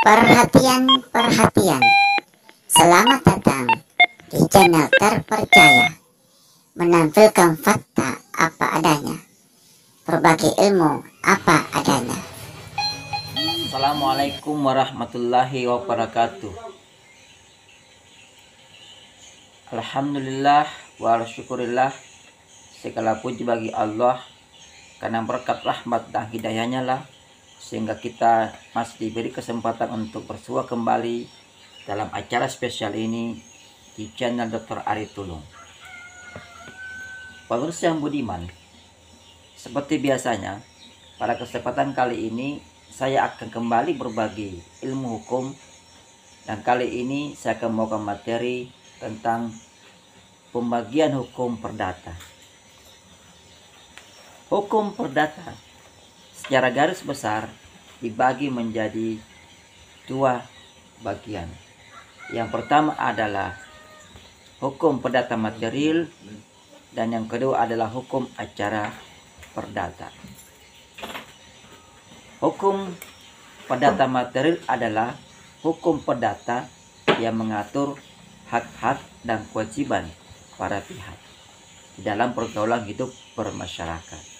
Perhatian. Selamat datang di channel terpercaya, menampilkan fakta apa adanya, berbagi ilmu apa adanya. Assalamualaikum warahmatullahi wabarakatuh. Alhamdulillah wa syukurillah, segala puji bagi Allah, karena berkat rahmat dan hidayahnya lah sehingga kita masih diberi kesempatan untuk bersua kembali dalam acara spesial ini di channel Dr. Ari Tulung. Pemirsa yang budiman, seperti biasanya pada kesempatan kali ini saya akan kembali berbagi ilmu hukum, dan kali ini saya akan membawakan materi tentang pembagian hukum perdata. Hukum perdata secara garis besar dibagi menjadi dua bagian. Yang pertama adalah hukum perdata material, dan yang kedua adalah hukum acara perdata. Hukum perdata material adalah hukum perdata yang mengatur hak-hak dan kewajiban para pihak di dalam pergaulan hidup bermasyarakat.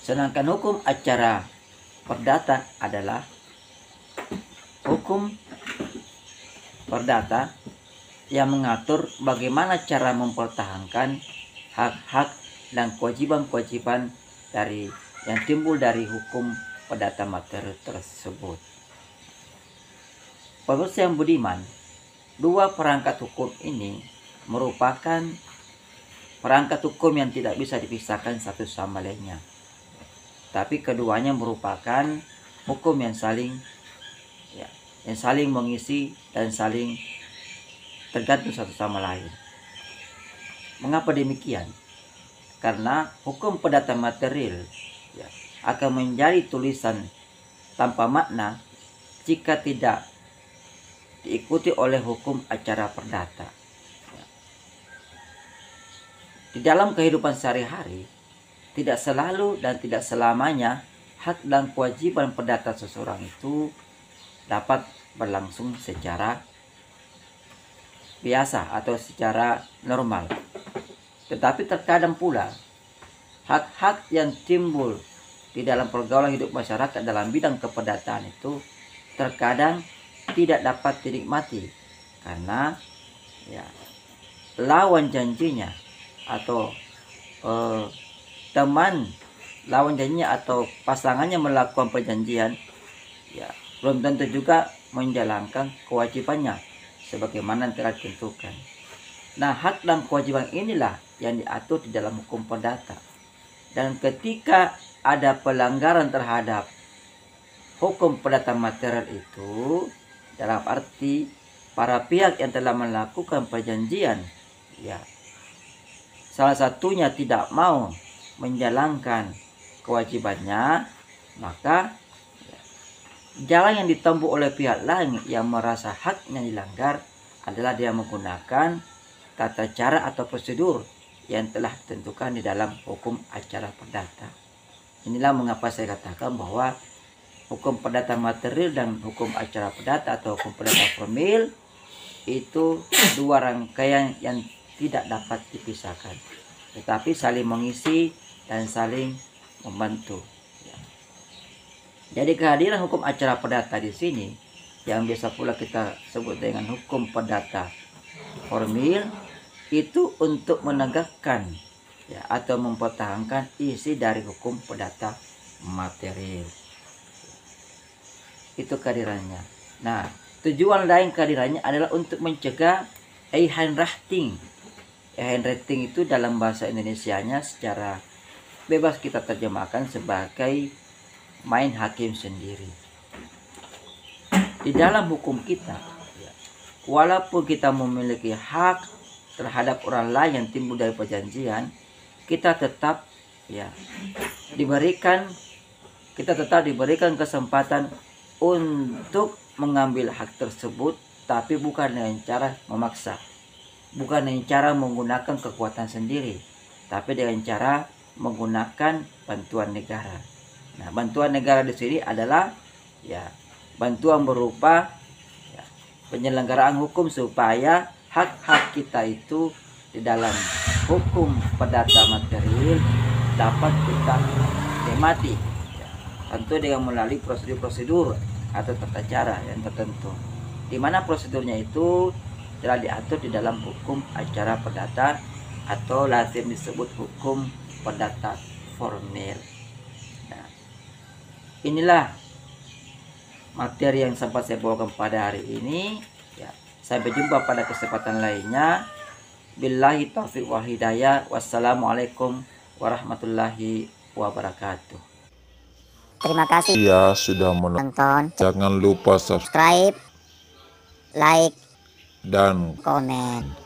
Sedangkan hukum acara perdata adalah hukum perdata yang mengatur bagaimana cara mempertahankan hak-hak dan kewajiban-kewajiban dari yang timbul dari hukum perdata material tersebut. Pemirsa yang budiman, dua perangkat hukum ini merupakan perangkat hukum yang tidak bisa dipisahkan satu sama lainnya. Tapi keduanya merupakan hukum yang saling mengisi dan saling tergantung satu sama lain. Mengapa demikian? Karena hukum perdata material akan menjadi tulisan tanpa makna jika tidak diikuti oleh hukum acara perdata. Di dalam kehidupan sehari-hari, tidak selalu dan tidak selamanya hak dan kewajiban perdata seseorang itu dapat berlangsung secara biasa atau secara normal. Tetapi terkadang pula hak-hak yang timbul di dalam pergaulan hidup masyarakat dalam bidang keperdataan itu terkadang tidak dapat dinikmati karena lawan janjinya atau teman lawan janjinya atau pasangannya melakukan perjanjian belum tentu juga menjalankan kewajibannya sebagaimana telah ditentukan. Nah, hak dan kewajiban inilah yang diatur di dalam hukum perdata. Dan ketika ada pelanggaran terhadap hukum perdata material itu, dalam arti para pihak yang telah melakukan perjanjian salah satunya tidak mau menjalankan kewajibannya, maka jalan yang ditempuh oleh pihak lain yang merasa haknya dilanggar adalah dia menggunakan tata cara atau prosedur yang telah ditentukan di dalam hukum acara perdata. Inilah mengapa saya katakan bahwa hukum perdata material dan hukum acara perdata atau hukum perdata formil itu dua rangkaian yang tidak dapat dipisahkan, tetapi saling mengisi dan saling membantu. Jadi kehadiran hukum acara perdata di sini yang biasa pula kita sebut dengan hukum perdata formil itu untuk menegakkan atau mempertahankan isi dari hukum perdata material. Itu kehadirannya. Nah, tujuan lain kehadirannya adalah untuk mencegah handwriting. Handwriting itu dalam bahasa Indonesianya secara bebas kita terjemahkan sebagai main hakim sendiri. Di dalam hukum kita, walaupun kita memiliki hak terhadap orang lain yang timbul dari perjanjian, kita tetap diberikan kesempatan untuk mengambil hak tersebut, tapi bukan dengan cara memaksa, bukan dengan cara menggunakan kekuatan sendiri, tapi dengan cara menggunakan bantuan negara. Nah, bantuan negara di sini adalah ya bantuan berupa ya, penyelenggaraan hukum supaya hak-hak kita itu di dalam hukum perdata material dapat kita nikmati, ya, tentu dengan melalui prosedur-prosedur atau tata cara yang tertentu, di mana prosedurnya itu telah diatur di dalam hukum acara perdata atau lazim disebut hukum perdata formil. Nah, inilah materi yang sempat saya bawakan pada hari ini. Ya, sampai jumpa pada kesempatan lainnya. Billahi taufiq wal hidayah. Wassalamualaikum warahmatullahi wabarakatuh. Terima kasih Ya sudah menonton. nonton. Jangan lupa subscribe Subscribe, like, dan komen.